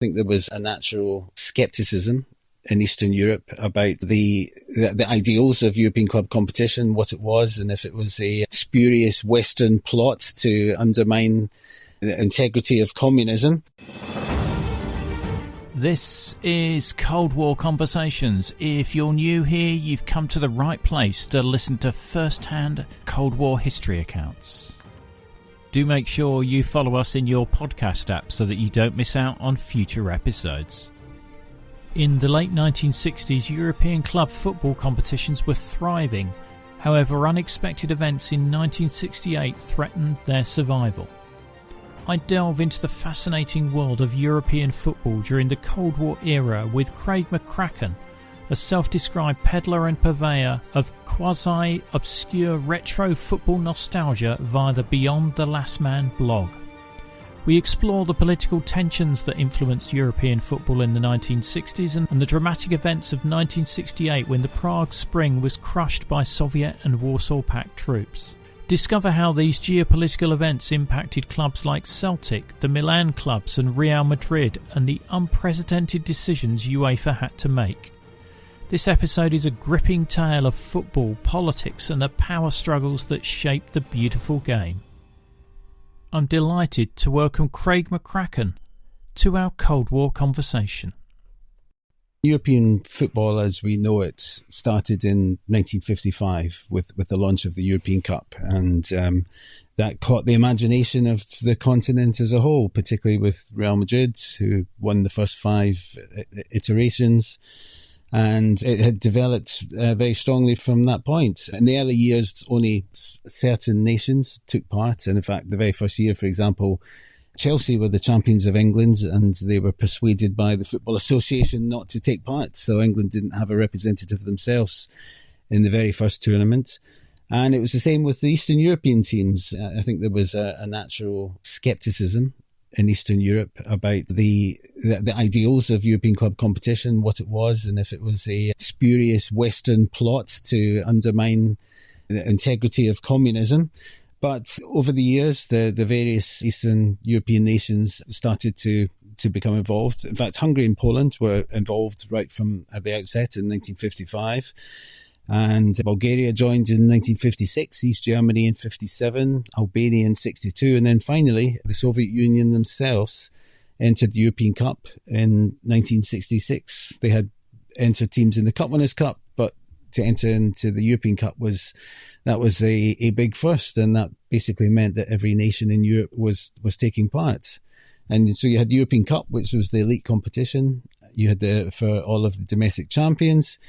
think there was a natural scepticism in Eastern Europe about the ideals of European club competition, what it was, and if it was a spurious Western plot to undermine the integrity of communism. This is Cold War Conversations. If you're new here, you've come to the right place to listen to first-hand Cold War history accounts. Do make sure you follow us in your podcast app so that you don't miss out on future episodes. In the late 1960s, European club football competitions were thriving. However, unexpected events in 1968 threatened their survival. I delve into the fascinating world of European football during the Cold War era with Craig McCracken, a self-described peddler and purveyor of quasi-obscure retro football nostalgia via the Beyond the Last Man blog. We explore the political tensions that influenced European football in the 1960s and the dramatic events of 1968 when the Prague Spring was crushed by Soviet and Warsaw Pact troops. Discover how these geopolitical events impacted clubs like Celtic, the Milan clubs and Real Madrid, and the unprecedented decisions UEFA had to make. This episode is a gripping tale of football, politics and the power struggles that shaped the beautiful game. I'm delighted to welcome Craig McCracken to our Cold War conversation. European football as we know it started in 1955 with the launch of the European Cup, and that caught the imagination of the continent as a whole, particularly with Real Madrid, who won the first 5 iterations. And it had developed very strongly from that point. In the early years, only certain nations took part. And in fact, the very first year, for example, Chelsea were the champions of England and they were persuaded by the Football Association not to take part. So England didn't have a representative themselves in the very first tournament. And it was the same with the Eastern European teams. I think there was a natural scepticism in Eastern Europe about the ideals of European club competition, what it was, and if it was a spurious Western plot to undermine the integrity of communism. But over the years, the various Eastern European nations started to become involved. In fact, Hungary and Poland were involved right from at the outset in 1955. And Bulgaria joined in 1956, East Germany in 57, Albania in 62, and then finally the Soviet Union themselves entered the European Cup in 1966. They had entered teams in the Cup Winners' Cup, but to enter into the European Cup was a big first, and that basically meant that every nation in Europe was taking part. And so you had the European Cup, which was the elite competition. You had for all of the domestic champions.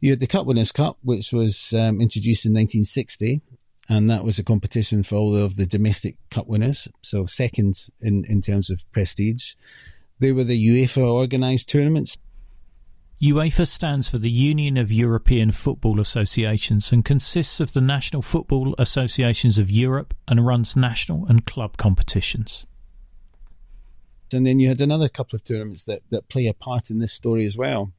You had the Cup Winners' Cup, which was introduced in 1960, and that was a competition for all of the domestic cup winners, so second in terms of prestige. They were the UEFA organised tournaments. UEFA stands for the Union of European Football Associations and consists of the National Football Associations of Europe and runs national and club competitions. And then you had another couple of tournaments that play a part in this story as well.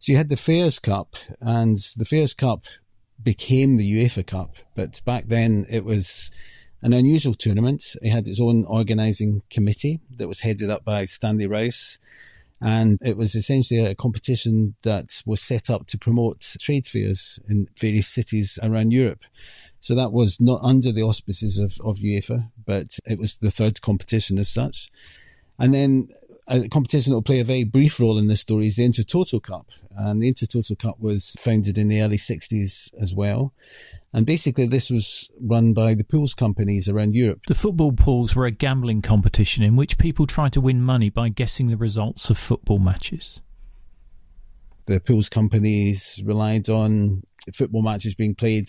So you had the Fairs Cup, and the Fairs Cup became the UEFA Cup, but back then it was an unusual tournament. It had its own organising committee that was headed up by Stanley Rouse, and it was essentially a competition that was set up to promote trade fairs in various cities around Europe. So that was not under the auspices of UEFA, but it was the third competition as such. And then a competition that will play a very brief role in this story is the Intertoto Cup. And the Intertoto Cup was founded in the early 60s as well. And basically this was run by the pools companies around Europe. The football pools were a gambling competition in which people tried to win money by guessing the results of football matches. The pools companies relied on football matches being played,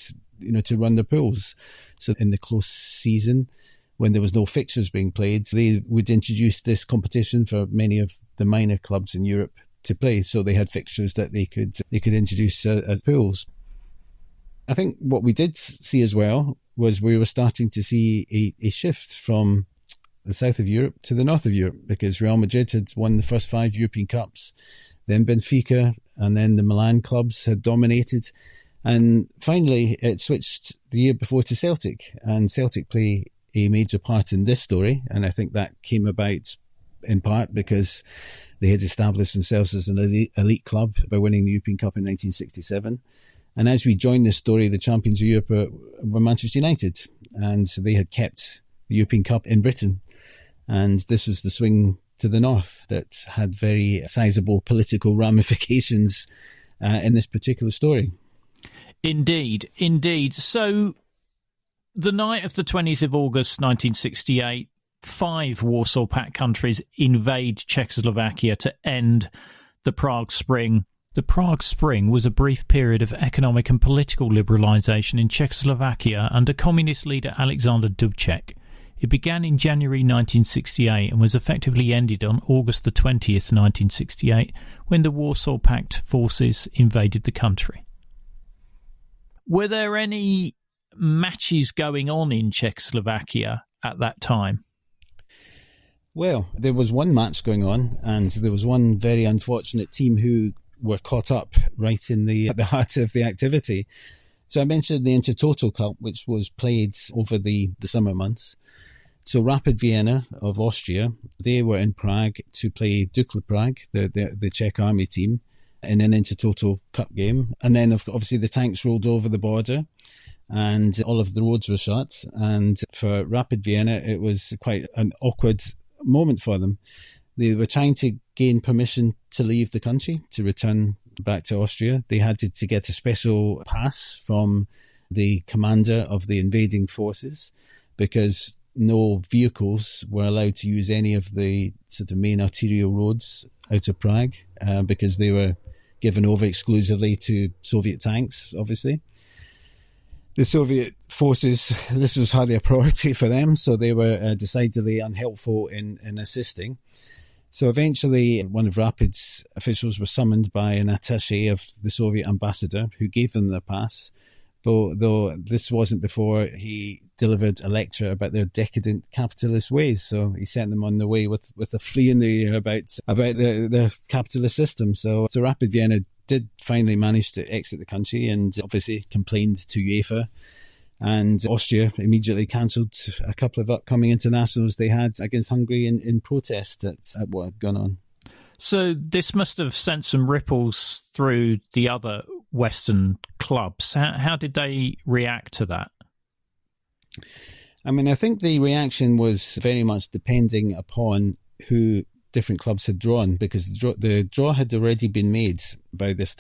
to run the pools. So in the close season, when there was no fixtures being played, they would introduce this competition for many of the minor clubs in Europe to play. So they had fixtures that they could introduce as pools. I think what we did see as well was we were starting to see a shift from the south of Europe to the north of Europe, because Real Madrid had won the first 5 European Cups, then Benfica, and then the Milan clubs had dominated. And finally, it switched the year before to Celtic, and Celtic play a major part in this story. And I think that came about in part because they had established themselves as an elite club by winning the European Cup in 1967. And as we join this story, the champions of Europe were Manchester United. And so they had kept the European Cup in Britain. And this was the swing to the north that had very sizable political ramifications in this particular story. Indeed, indeed. So the night of the 20th of August 1968, 5 Warsaw Pact countries invade Czechoslovakia to end the Prague Spring. The Prague Spring was a brief period of economic and political liberalisation in Czechoslovakia under communist leader Alexander Dubček. It began in January 1968 and was effectively ended on August the 20th, 1968, when the Warsaw Pact forces invaded the country. Were there any matches going on in Czechoslovakia at that time? Well, there was one match going on, and there was one very unfortunate team who were caught up right at the heart of the activity. So I mentioned the Intertoto Cup, which was played over the summer months. So Rapid Vienna of Austria, they were in Prague to play Dukla Prague, the Czech army team, in an Intertoto Cup game. And then obviously the tanks rolled over the border and all of the roads were shut. And for Rapid Vienna, it was quite an awkward moment for them. They were trying to gain permission to leave the country, to return back to Austria. They had to get a special pass from the commander of the invading forces because no vehicles were allowed to use any of the sort of main arterial roads out of Prague because they were given over exclusively to Soviet tanks, obviously. The Soviet forces, this was hardly a priority for them, so they were decidedly unhelpful in assisting. So eventually, one of Rapid's officials was summoned by an attaché of the Soviet ambassador who gave them their pass, though this wasn't before he delivered a lecture about their decadent capitalist ways. So he sent them on the way with a flea in their ear about their capitalist system. So Rapid Vienna did finally manage to exit the country and obviously complained to UEFA. And Austria immediately cancelled a couple of upcoming internationals they had against Hungary in protest at what had gone on. So this must have sent some ripples through the other Western clubs. How did they react to that? I mean, I think the reaction was very much depending upon who different clubs had drawn, because the draw had already been made by this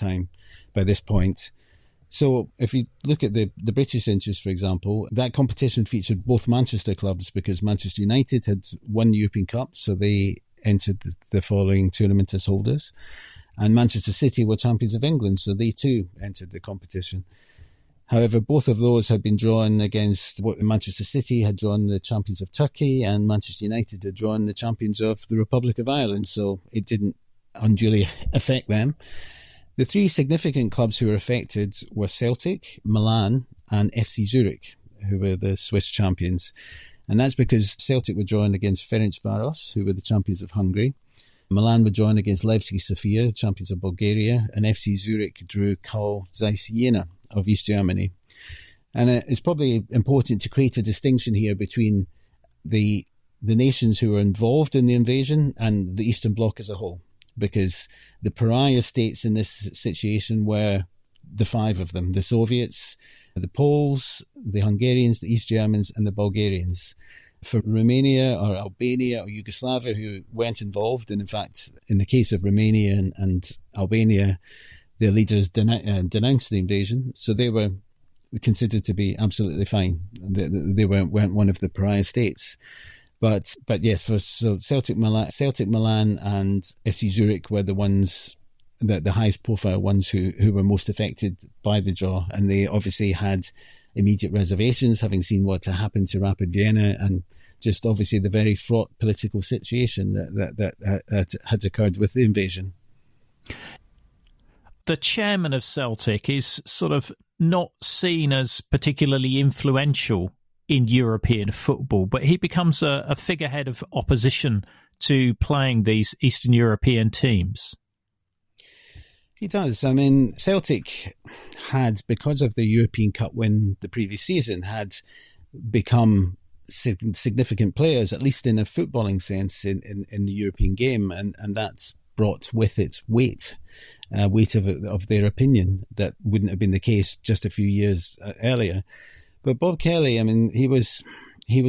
point. So if you look at the British interest, for example, that competition featured both Manchester clubs because Manchester United had won the European Cup, so they entered the following tournament as holders. And Manchester City were champions of England, so they too entered the competition. However, both of those had been drawn against what Manchester City had drawn the champions of Turkey and Manchester United had drawn the champions of the Republic of Ireland, so it didn't unduly affect them. The 3 significant clubs who were affected were Celtic, Milan and FC Zurich, who were the Swiss champions. And that's because Celtic were drawn against Ferencváros, who were the champions of Hungary. Milan were drawn against Levski Sofia, champions of Bulgaria, and FC Zurich drew Carl Zeiss Jena of East Germany. And it's probably important to create a distinction here between the nations who were involved in the invasion and the Eastern Bloc as a whole, because the pariah states in this situation were the 5 of them: the Soviets, the Poles, the Hungarians, the East Germans, and the Bulgarians. For Romania or Albania or Yugoslavia, who weren't involved, and in fact, in the case of Romania and Albania, their leaders denounced the invasion, so they were considered to be absolutely fine. They weren't one of the pariah states. But yes, so Celtic, Milan, and FC Zurich were the ones, the highest profile ones who were most affected by the draw, and they obviously had immediate reservations, having seen what had happened to Rapid Vienna, and just obviously the very fraught political situation that had occurred with the invasion. The chairman of Celtic is sort of not seen as particularly influential in European football, but he becomes a figurehead of opposition to playing these Eastern European teams. He does. I mean, Celtic had, because of the European Cup win the previous season, had become significant players, at least in a footballing sense, in the European game, and that's brought with it weight of their opinion that wouldn't have been the case just a few years earlier. But Bob Kelly, I mean, he was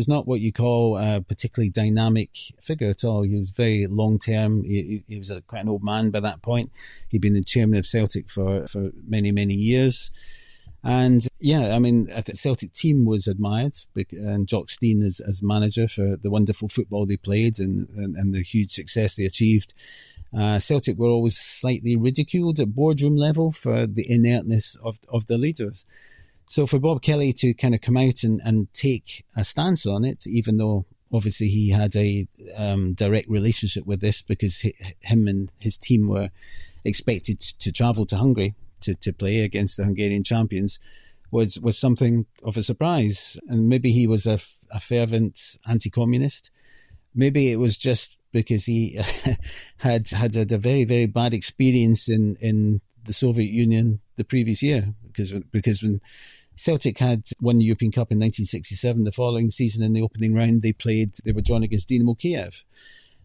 not what you call a particularly dynamic figure at all. He was very long-term. He was quite an old man by that point. He'd been the chairman of Celtic for many, many years. And yeah, I mean, the Celtic team was admired, and Jock Stein as manager for the wonderful football they played and the huge success they achieved. Celtic were always slightly ridiculed at boardroom level for the inertness of the leaders. So for Bob Kelly to kind of come out and take a stance on it, even though obviously he had a direct relationship with this because him and his team were expected to travel to Hungary to play against the Hungarian champions, was something of a surprise. And maybe he was a fervent anti-communist. Maybe it was just because he had a very, very bad experience in the Soviet Union the previous year, because when Celtic had won the European Cup in 1967, the following season in the opening round they were drawn against Dynamo Kiev,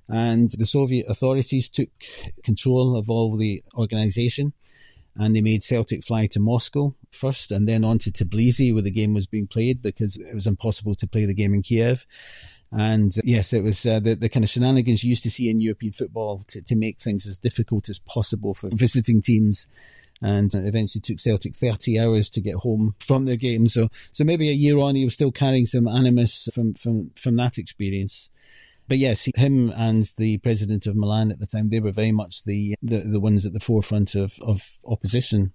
and the Soviet authorities took control of all the organisation, and they made Celtic fly to Moscow first and then on to Tbilisi where the game was being played, because it was impossible to play the game in Kiev. And yes, it was the kind of shenanigans you used to see in European football to make things as difficult as possible for visiting teams, and eventually took Celtic 30 hours to get home from their game. So maybe a year on, he was still carrying some animus from that experience. But yes, him and the president of Milan at the time, they were very much the ones at the forefront of opposition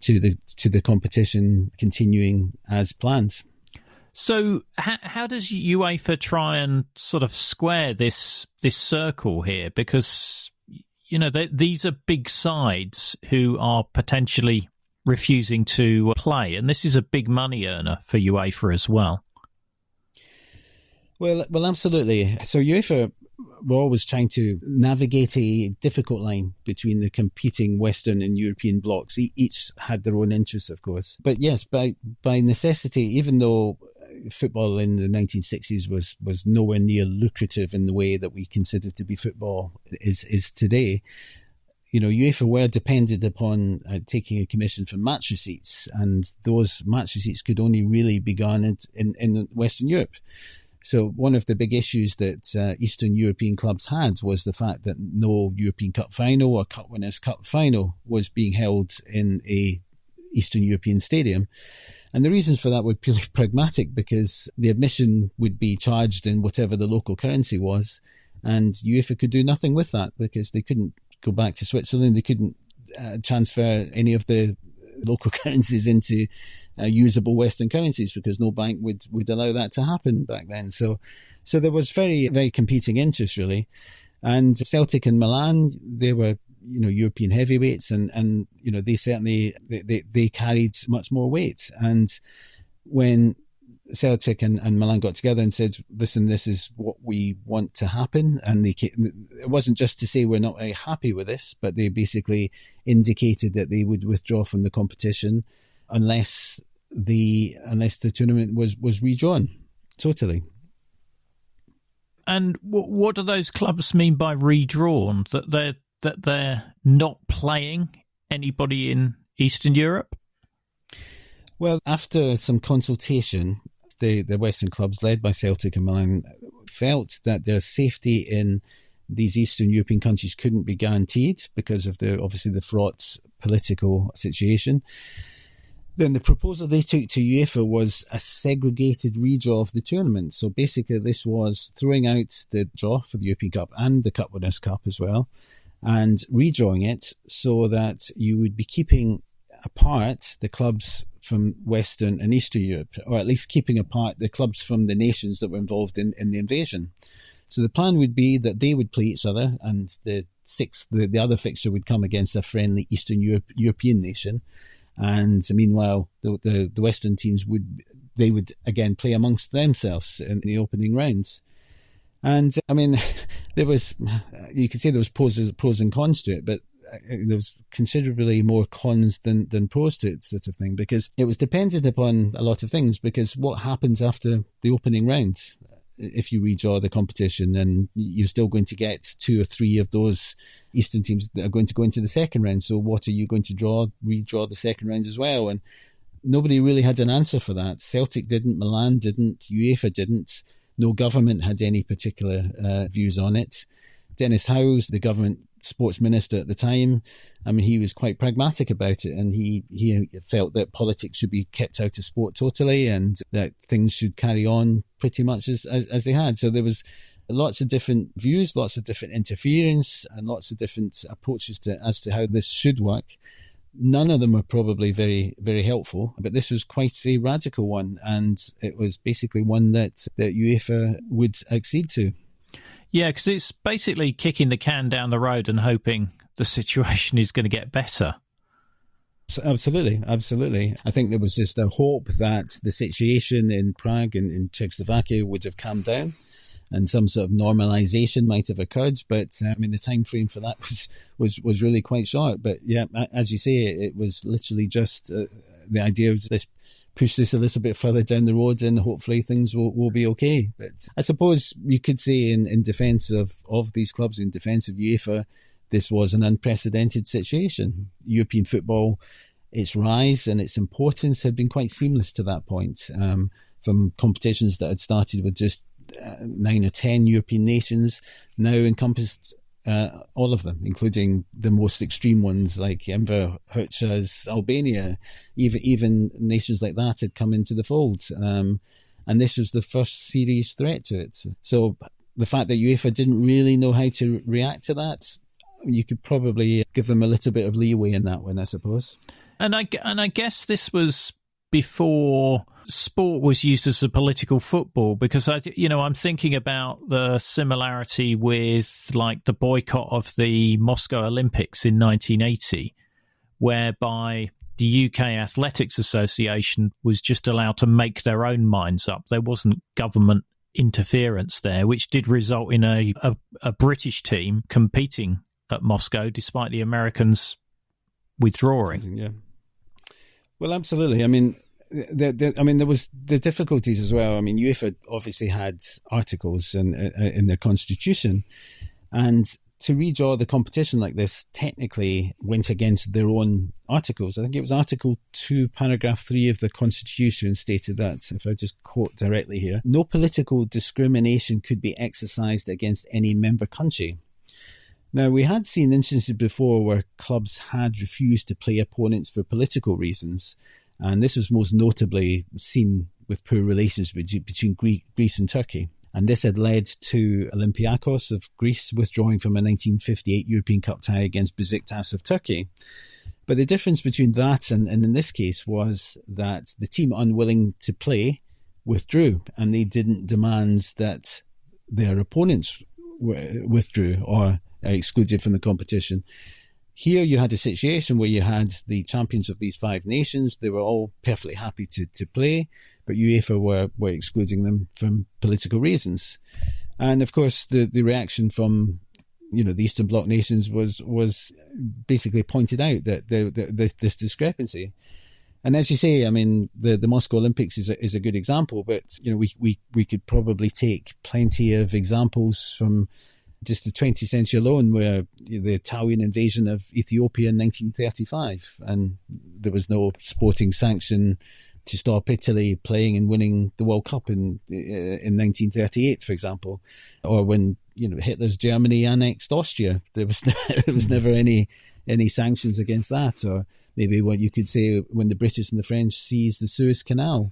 to the competition continuing as planned. So how does UEFA try and sort of square this circle here? Because, you know, these are big sides who are potentially refusing to play, and this is a big money earner for UEFA as well. Well, absolutely. So UEFA were always trying to navigate a difficult line between the competing Western and European blocs. Each had their own interests, of course. But yes, by necessity, even though football in the 1960s was nowhere near lucrative in the way that we consider to be football is today, you know, UEFA were dependent upon taking a commission for match receipts, and those match receipts could only really be garnered in Western Europe. So one of the big issues that Eastern European clubs had was the fact that no European Cup final or Cup Winners' Cup final was being held in a Eastern European stadium. And the reasons for that were purely pragmatic, because the admission would be charged in whatever the local currency was, and UEFA could do nothing with that because they couldn't go back to Switzerland. They couldn't transfer any of the local currencies into usable Western currencies, because no bank would allow that to happen back then. So there was very, very competing interests, really. And Celtic and Milan, they were, you know, European heavyweights, and you know, they certainly they carried much more weight. And when Celtic and Milan got together and said, listen, this is what we want to happen, and it wasn't just to say we're not very happy with this, but they basically indicated that they would withdraw from the competition unless the tournament was redrawn totally. And what do those clubs mean by redrawn? That they're not playing anybody in Eastern Europe? Well, after some consultation, the Western clubs led by Celtic and Milan felt that their safety in these Eastern European countries couldn't be guaranteed because of the fraught political situation. Then the proposal they took to UEFA was a segregated redraw of the tournament. So basically this was throwing out the draw for the European Cup and the Cup Winners' Cup as well, and redrawing it so that you would be keeping apart the clubs from Western and Eastern Europe, or at least keeping apart the clubs from the nations that were involved in the invasion. So the plan would be that they would play each other, and the other fixture would come against a friendly Eastern European nation. And meanwhile, the Western teams would again play amongst themselves in the opening rounds. And I mean, you could say there was pros and cons to it, but there was considerably more cons than pros to it, sort of thing, because it was dependent upon a lot of things. Because what happens after the opening round? If you redraw the competition, then you're still going to get 2 or 3 of those Eastern teams that are going to go into the second round. So what are you going to redraw the second round as well? And nobody really had an answer for that. Celtic didn't, Milan didn't, UEFA didn't. No government had any particular views on it. Dennis Howes, the government sports minister at the time, I mean, he was quite pragmatic about it, and he felt that politics should be kept out of sport totally, and that things should carry on pretty much as they had. So there was lots of different views, lots of different interference, and lots of different approaches as to how this should work. None of them were probably very, very helpful, but this was quite a radical one, and it was basically one that UEFA would accede to. Yeah, because it's basically kicking the can down the road and hoping the situation is going to get better. Absolutely. I think there was just a hope that the situation in Prague and in Czechoslovakia would have calmed down and some sort of normalization might have occurred. But I mean, the time frame for that was really quite short. But yeah, as you say, it was literally just the idea of this. Push this a little bit further down the road and hopefully things will be okay. But I suppose you could say in defence of these clubs, in defence of UEFA, this was an unprecedented situation. European football, its rise and its importance had been quite seamless to that point. From competitions that had started with just 9 or 10 European nations, now encompassed all of them, including the most extreme ones like Enver Hoxha's Albania. Even nations like that had come into the fold. And this was the first serious threat to it. So the fact that UEFA didn't really know how to react to that, you could probably give them a little bit of leeway in that one, I suppose. And I guess this was before sport was used as a political football, because I'm thinking about the similarity with like the boycott of the Moscow Olympics in 1980, whereby the UK Athletics Association was just allowed to make their own minds up. There wasn't government interference there, which did result in a British team competing at Moscow despite the Americans withdrawing. Yeah. Well, absolutely. I mean, there was the difficulties as well. I mean, UEFA obviously had articles in their constitution, and to redraw the competition like this technically went against their own articles. I think it was Article 2, Paragraph 3 of the Constitution stated that, if I just quote directly here, no political discrimination could be exercised against any member country. Now, we had seen instances before where clubs had refused to play opponents for political reasons, and this was most notably seen with poor relations between Greece and Turkey. And this had led to Olympiakos of Greece withdrawing from a 1958 European Cup tie against Besiktas of Turkey. But the difference between that and in this case was that the team unwilling to play withdrew, and they didn't demand that their opponents withdrew or are excluded from the competition. Here you had a situation where you had the champions of these 5 nations. They were all perfectly happy to play, but UEFA were excluding them from political reasons. And of course, the reaction from the Eastern Bloc nations was basically pointed out that this discrepancy. And as you say, I mean, the Moscow Olympics is a good example, but we could probably take plenty of examples from just the 20th century alone, where the Italian invasion of Ethiopia in 1935, and there was no sporting sanction to stop Italy playing and winning the World Cup in 1938, for example, or when Hitler's Germany annexed Austria, there was never any sanctions against that, or maybe what you could say when the British and the French seized the Suez Canal.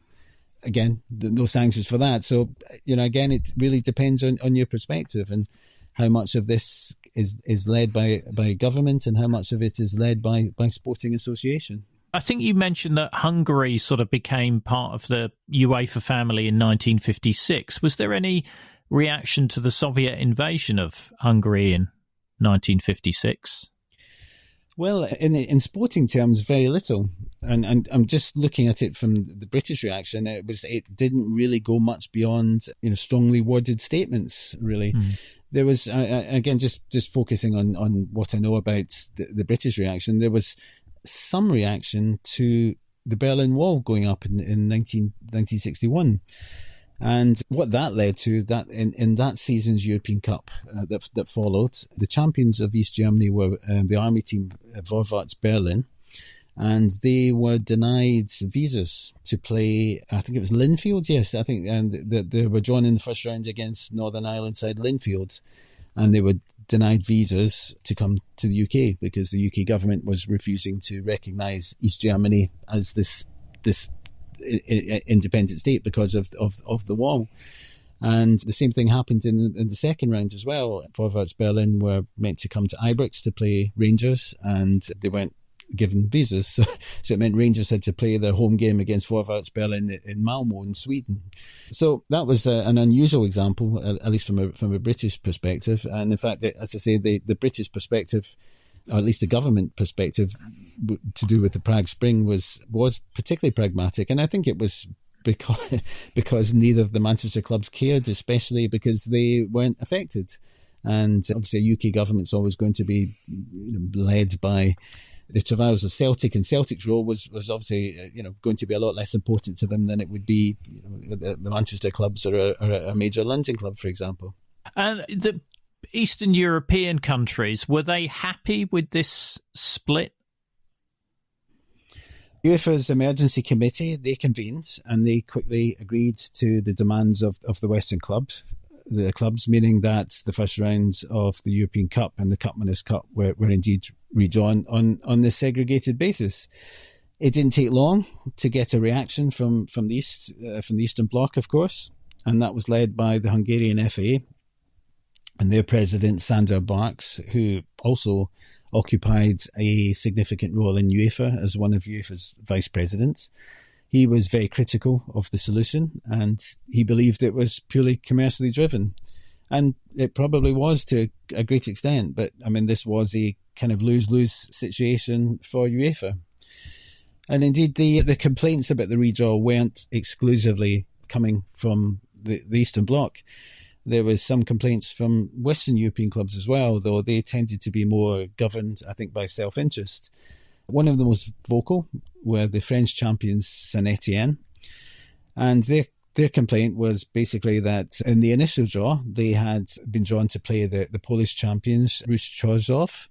Again, no sanctions for that. So again, it really depends on your perspective and how much of this is led by government and how much of it is led by sporting association. I think you mentioned that Hungary sort of became part of the UEFA family in 1956. Was there any reaction to the Soviet invasion of Hungary in 1956? Well, in sporting terms, very little. And I'm just looking at it from the British reaction. It didn't really go much beyond strongly worded statements. Really, there was again just focusing on what I know about the British reaction. There was some reaction to the Berlin Wall going up in 1961. And what that led to, that in that season's European Cup that followed, the champions of East Germany were the army team Vorwärts Berlin, and they were denied visas to play. I think it was Linfield, yes, I think, and they were drawn in the first round against Northern Ireland side Linfield, and they were denied visas to come to the UK because the UK government was refusing to recognise East Germany as this independent state because of the wall. And the same thing happened in the second round as well. Vorwärts Berlin were meant to come to Ibrox to play Rangers, and they weren't given visas, so it meant Rangers had to play their home game against Vorwärts Berlin in Malmo in Sweden. So that was an unusual example, at least from a British perspective. And in fact, as I say, the British perspective, or at least the government perspective, to do with the Prague Spring was particularly pragmatic. And I think it was because neither of the Manchester clubs cared, especially because they weren't affected. And obviously a UK government's always going to be led by the travails of Celtic, and Celtic's role was obviously going to be a lot less important to them than it would be the Manchester clubs or a major London club, for example. And the Eastern European countries, were they happy with this split? UEFA's emergency committee, they convened and they quickly agreed to the demands of the Western clubs. The clubs, meaning that the first rounds of the European Cup and the Cup Winners' Cup were indeed redrawn on this segregated basis. It didn't take long to get a reaction from the Eastern Bloc, of course, and that was led by the Hungarian FA and their president Sándor Barks, who also occupied a significant role in UEFA as one of UEFA's vice presidents. He was very critical of the solution, and he believed it was purely commercially driven. And it probably was to a great extent, but I mean, this was a kind of lose-lose situation for UEFA. And indeed, the complaints about the redraw weren't exclusively coming from the Eastern Bloc. There was some complaints from Western European clubs as well, though they tended to be more governed, I think, by self-interest. One of the most vocal were the French champions Saint-Étienne, and their complaint was basically that in the initial draw they had been drawn to play the Polish champions Ruch Chorzów,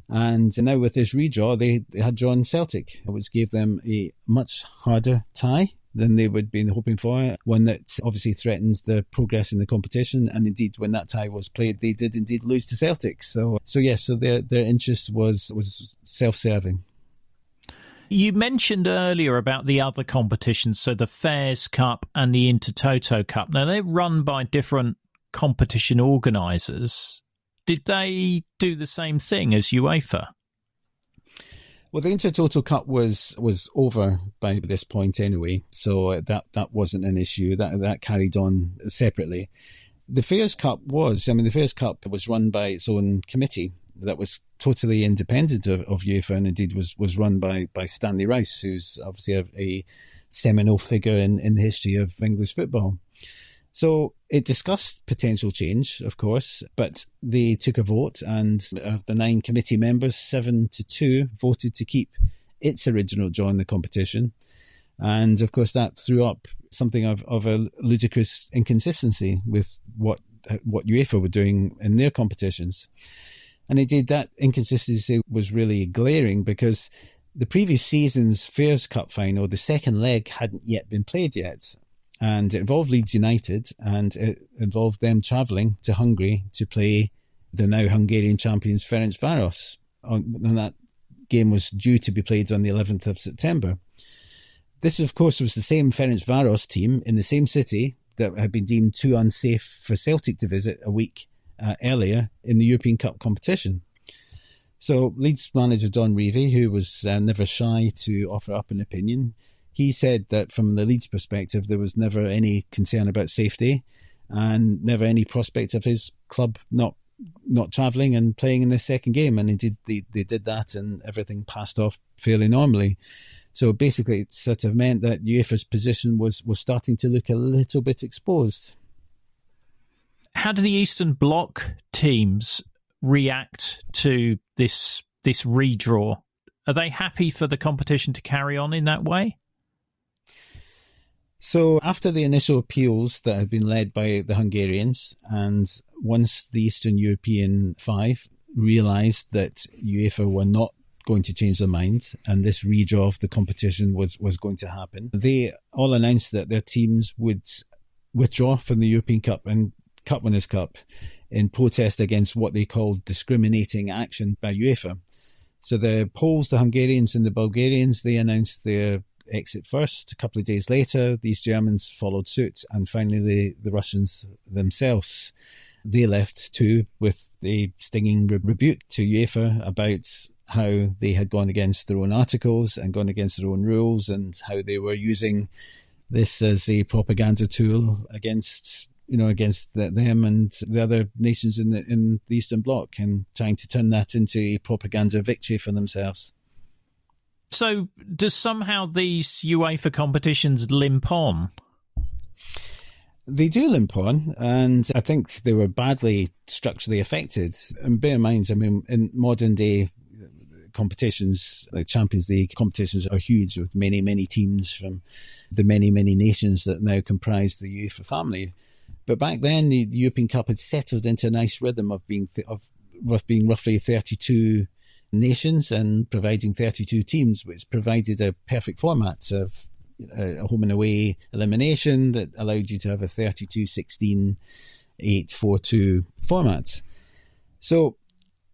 and now with this redraw they had drawn Celtic, which gave them a much harder tie than they would be hoping for, one that obviously threatens the progress in the competition. And indeed, when that tie was played, they did indeed lose to Celtic. So their interest was self-serving. You mentioned earlier about the other competitions, so the Fairs Cup and the Intertoto Cup. Now, they're run by different competition organisers. Did they do the same thing as UEFA? Well, the Intertoto Cup was over by this point anyway, so that wasn't an issue. That carried on separately. The Fairs Cup the Fairs Cup was run by its own committee that was totally independent of UEFA, and indeed was run by Stanley Rouse, who's obviously a seminal figure in the history of English football. So it discussed potential change, of course, but they took a vote, and of the 9 committee members, 7-2 voted to keep its original draw in the competition. And of course, that threw up something of a ludicrous inconsistency with what UEFA were doing in their competitions. And indeed, that inconsistency was really glaring because the previous season's Fairs Cup final, the second leg, hadn't yet been played yet. And it involved Leeds United, and it involved them travelling to Hungary to play the now Hungarian champions Ferencváros. And that game was due to be played on the 11th of September. This, of course, was the same Ferencváros team in the same city that had been deemed too unsafe for Celtic to visit a week earlier in the European Cup competition. So Leeds manager Don Revie, who was never shy to offer up an opinion, he said that from the Leeds perspective, there was never any concern about safety and never any prospect of his club not travelling and playing in this second game. And indeed, they did that, and everything passed off fairly normally. So basically, it sort of meant that UEFA's position was starting to look a little bit exposed. How do the Eastern Bloc teams react to this redraw? Are they happy for the competition to carry on in that way? So after the initial appeals that had been led by the Hungarians, and once the Eastern European five realised that UEFA were not going to change their mind and this redraw of the competition was going to happen, they all announced that their teams would withdraw from the European Cup and Cup Winners' Cup in protest against what they called discriminating action by UEFA. So the Poles, the Hungarians and the Bulgarians, they announced their exit first. A couple of days later, these Germans followed suit, and finally the Russians themselves, they left too, with a stinging rebuke to UEFA about how they had gone against their own articles and gone against their own rules, and how they were using this as a propaganda tool against them and the other nations in the Eastern Bloc, and trying to turn that into a propaganda victory for themselves. So does somehow these UEFA competitions limp on? They do limp on, and I think they were badly structurally affected. And bear in mind, I mean, in modern day competitions, like Champions League competitions, are huge, with many, many teams from the many, many nations that now comprise the UEFA family. But back then, the European Cup had settled into a nice rhythm of being roughly 32 nations and providing 32 teams, which provided a perfect format of a home and away elimination that allowed you to have a 32-16, 8-4-2 format. So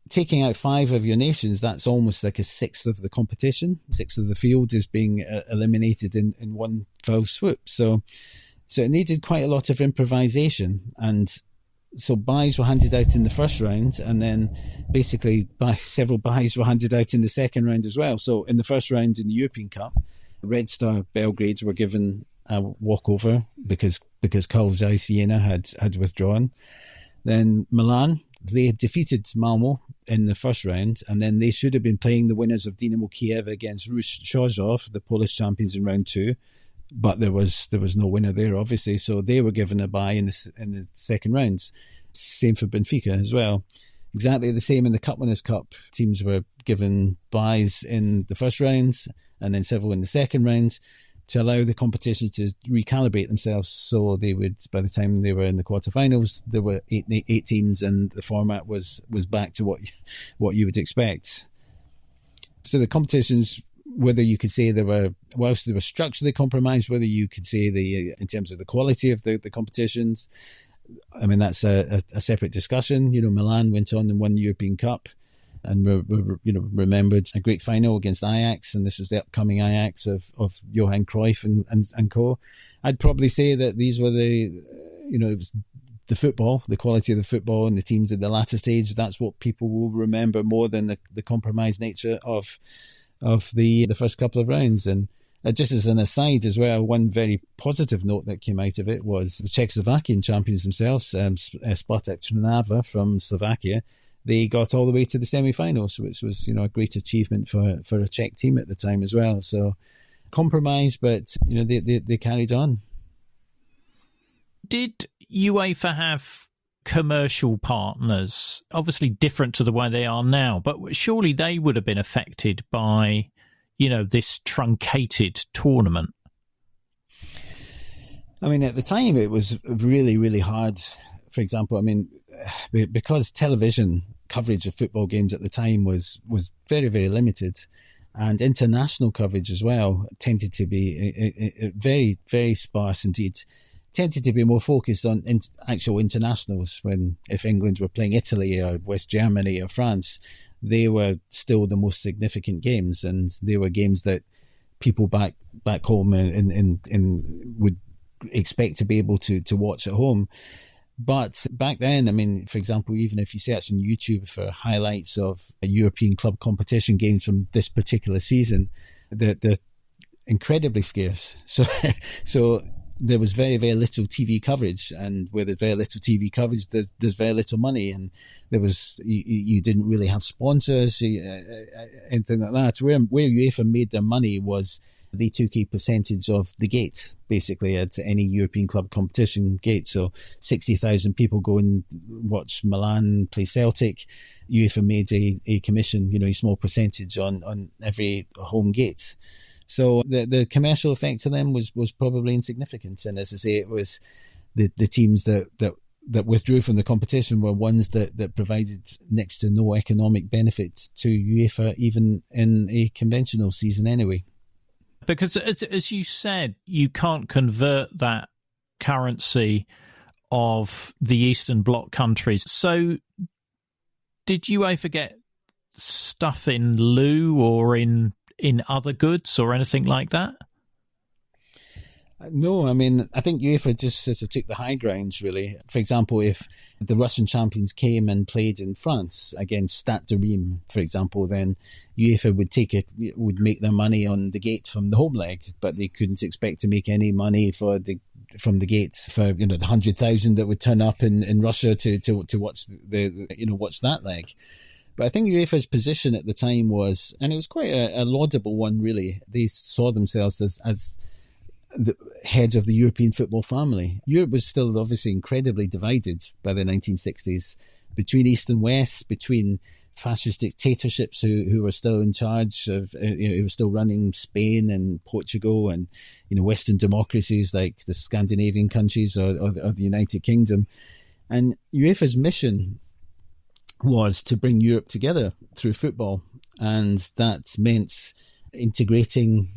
taking out 5 of your nations, that's almost like a sixth of the competition. A sixth of the field is being eliminated in one foul swoop. So it needed quite a lot of improvisation, and so byes were handed out in the first round, and then basically several byes were handed out in the second round as well. So in the first round in the European Cup, Red Star Belgrade were given a walkover because Carl Zeiss Jena had withdrawn. Then Milan, they had defeated Malmo in the first round, and then they should have been playing the winners of Dynamo Kiev against Ruch Chorzów, the Polish champions, in round 2. But there was no winner there, obviously, so they were given a bye in the second rounds. Same for Benfica as well. Exactly the same in the Cup Winners' Cup. Teams were given byes in the first round and then several in the second round to allow the competition to recalibrate themselves. So they would, by the time they were in the quarterfinals, there were eight teams, and the format was back to what you would expect. So the competitions, whether you could say whilst they were structurally compromised, whether you could say in terms of the quality of the competitions, I mean, that's a separate discussion. Milan went on and won the European Cup, and remembered a great final against Ajax, and this was the upcoming Ajax of Johan Cruyff and co. I'd probably say that these were it was the football, the quality of the football and the teams at the latter stage. That's what people will remember more than the compromised nature of the first couple of rounds. And just as an aside as well, one very positive note that came out of it was the Czechoslovakian champions themselves, Spartak Trnava from Slovakia. They got all the way to the semi-finals, which was a great achievement for a Czech team at the time as well. So compromise, but they carried on. Did UEFA have commercial partners, obviously different to the way they are now, but surely they would have been affected by this truncated tournament? I mean, at the time it was really, really hard. For example, I mean, because television coverage of football games at the time was very, very limited, and international coverage as well tended to be very, very sparse indeed. Tended to be more focused on actual internationals. If England were playing Italy or West Germany or France, they were still the most significant games, and they were games that people back home in would expect to be able to watch at home. But back then, I mean, for example, even if you search on YouTube for highlights of European club competition games from this particular season, they're incredibly scarce. So there was very, very little TV coverage, and where there's very little TV coverage, there's very little money, and there was you didn't really have sponsors, anything like that. Where UEFA made their money was they took a percentage of the gate, basically, at any European club competition gate. So 60,000 people go and watch Milan play Celtic. UEFA made a commission, a small percentage on every home gate. So the commercial effect to them was probably insignificant. And as I say, it was the teams that withdrew from the competition were ones that provided next to no economic benefit to UEFA, even in a conventional season anyway. Because as you said, you can't convert that currency of the Eastern Bloc countries. So did UEFA get stuff in lieu or in other goods or anything like that? No, I mean, I think UEFA just sort of took the high grounds, really. For example, if the Russian champions came and played in France against Stade de Reims, for example, then UEFA would make their money on the gate from the home leg, but they couldn't expect to make any money from the gate for the 100,000 that would turn up in Russia to watch watch that leg. But I think UEFA's position at the time was, and it was quite a laudable one, really. They saw themselves as the heads of the European football family. Europe was still obviously incredibly divided by the 1960s between East and West, between fascist dictatorships who were still in charge of, who were still running Spain and Portugal, and Western democracies like the Scandinavian countries or the United Kingdom. And UEFA's mission was to bring Europe together through football, and that meant integrating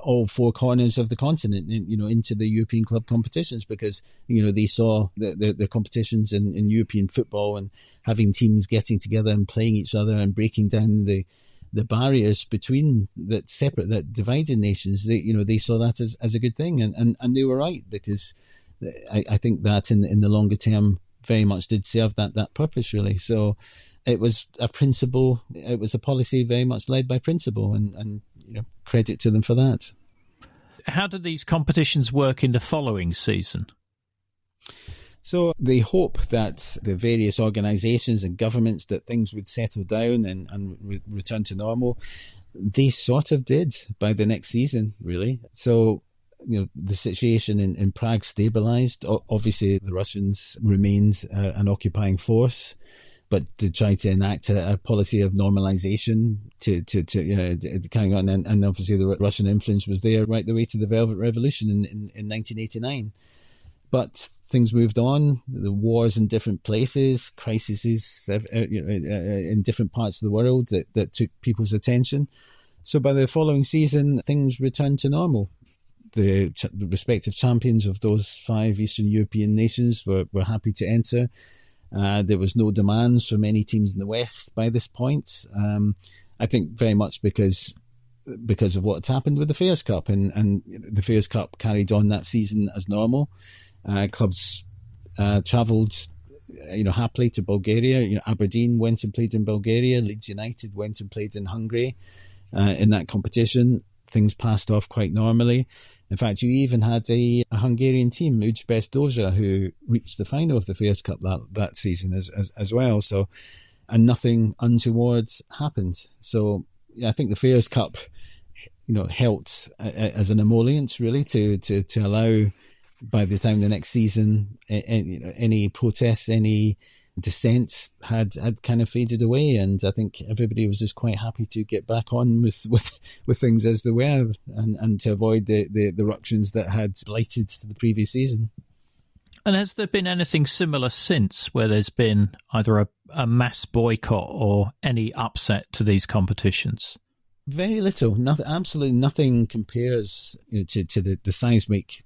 all four corners of the continent, into the European club competitions, because they saw the competitions in European football and having teams getting together and playing each other and breaking down the barriers between that divided nations. They saw that as a good thing, and they were right, because I think that in the longer term very much did serve that purpose, really. So it was a principle, it was a policy very much led by principle, and credit to them for that. How did these competitions work in the following season? So they hope that the various organisations and governments, that things would settle down and return to normal. They sort of did by the next season, really. So the situation in Prague stabilised. Obviously, the Russians remained an occupying force, but to try to enact a policy of normalisation to carry on. And obviously the Russian influence was there right the way to the Velvet Revolution in 1989. But things moved on. The wars in different places, crises in different parts of the world that took people's attention. So by the following season, things returned to normal. The respective champions of those 5 Eastern European nations were happy to enter. There was no demands from any teams in the West by this point. I think very much because of what had happened with the Fairs Cup, and the Fairs Cup carried on that season as normal. Clubs travelled, happily to Bulgaria. Aberdeen went and played in Bulgaria. Leeds United went and played in Hungary. In that competition, things passed off quite normally. In fact, you even had a Hungarian team, Újpest Dózsa, who reached the final of the Fairs Cup that season as well. So, and nothing untoward happened. So, I think the Fairs Cup, helped as an emollient, really, to allow, by the time the next season, any protests, any dissent had kind of faded away, and I think everybody was just quite happy to get back on with things as they were, and to avoid the ructions that had blighted the previous season. And has there been anything similar since, where there's been either a mass boycott or any upset to these competitions? Very little. Absolutely nothing compares to the seismic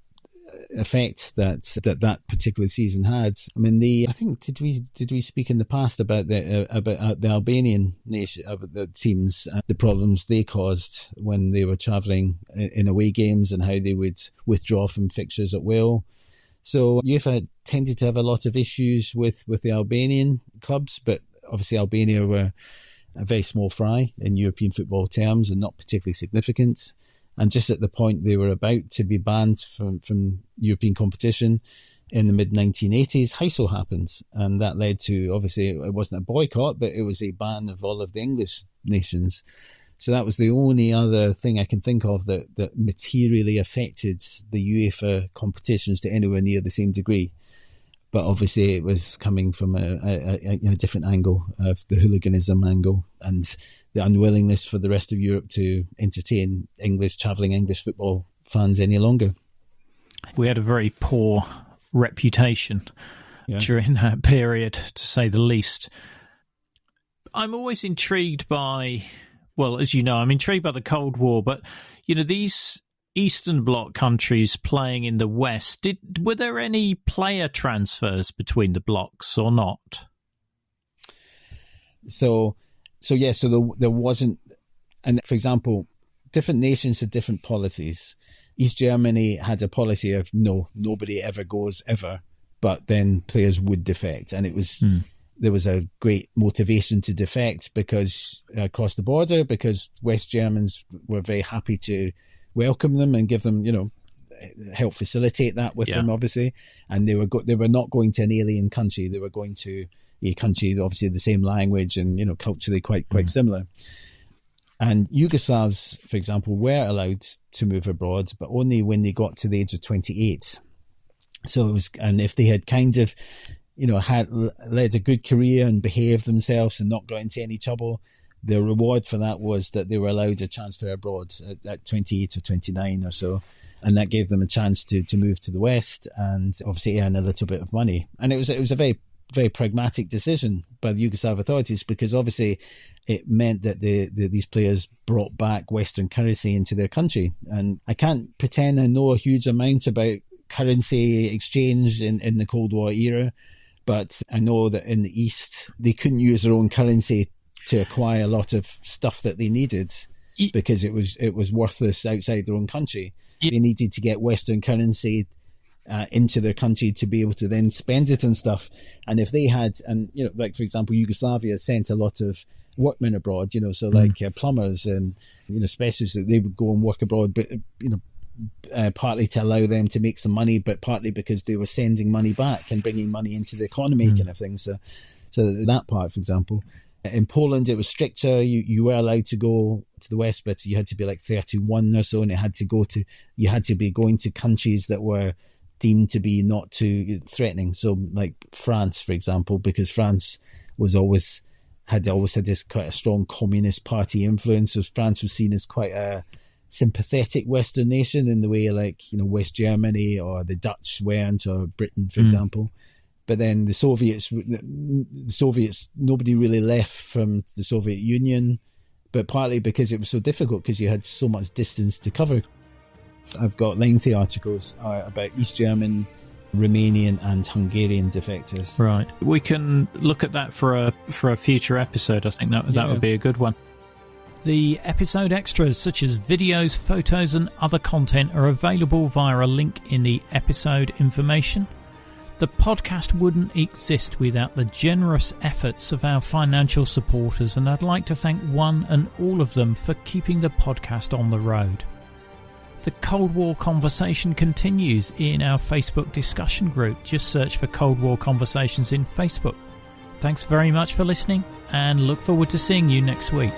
effect that particular season had. I mean, I think did we speak in the past about the Albanian nation, about the teams, the problems they caused when they were travelling in away games, and how they would withdraw from fixtures at will. So UEFA tended to have a lot of issues with the Albanian clubs, but obviously Albania were a very small fry in European football terms and not particularly significant. And just at the point they were about to be banned from European competition in the mid-1980s, Heysel happened. And that led to, obviously, it wasn't a boycott, but it was a ban of all of the English nations. So that was the only other thing I can think of that materially affected the UEFA competitions to anywhere near the same degree. But obviously it was coming from a different angle, of the hooliganism angle and the unwillingness for the rest of Europe to entertain travelling English football fans any longer. We had a very poor reputation during that period, to say the least. I'm always intrigued by, well, as you know, I'm intrigued by the Cold War, but, you know, these Eastern Bloc countries playing in the West, were there any player transfers between the blocs or not? There wasn't, and for example, different nations had different policies. East Germany had a policy of nobody ever goes ever, but then players would defect, and it was there was a great motivation to defect because across the border, because West Germans were very happy to welcome them and give them, help facilitate that with them, obviously. And they were not going to an alien country; they were going to a country, obviously the same language and culturally quite similar. And Yugoslavs, for example, were allowed to move abroad, but only when they got to the age of 28. So it was, and if they had kind of, had led a good career and behaved themselves and not got into any trouble, the reward for that was that they were allowed a transfer abroad at 28 or 29 or so. And that gave them a chance to move to the West and obviously earn a little bit of money. And it was a very, very pragmatic decision by the Yugoslav authorities, because obviously it meant that these players brought back Western currency into their country. And I can't pretend I know a huge amount about currency exchange in the Cold War era, but I know that in the East, they couldn't use their own currency to acquire a lot of stuff that they needed because it was worthless outside their own country. They needed to get Western currency into their country to be able to then spend it and stuff. And if they had, like for example, Yugoslavia sent a lot of workmen abroad, plumbers and specialists, that they would go and work abroad, but partly to allow them to make some money, but partly because they were sending money back and bringing money into the economy, kind of thing. So that part, for example. In Poland, it was stricter. You were allowed to go to the West, but you had to be like 31 or so, and you had to be going to countries that were deemed to be not too threatening. So like France, for example, because France had this quite a strong Communist Party influence. So France was seen as quite a sympathetic Western nation in the way West Germany or the Dutch weren't, or Britain, for example. But then the Soviets, nobody really left from the Soviet Union, but partly because it was so difficult because you had so much distance to cover. I've got lengthy articles about East German, Romanian and Hungarian defectors. Right. We can look at that for a future episode. I think that would be a good one. The episode extras, such as videos, photos and other content, are available via a link in the episode information. The podcast wouldn't exist without the generous efforts of our financial supporters, and I'd like to thank one and all of them for keeping the podcast on the road. The Cold War conversation continues in our Facebook discussion group. Just search for Cold War Conversations in Facebook. Thanks very much for listening, and look forward to seeing you next week.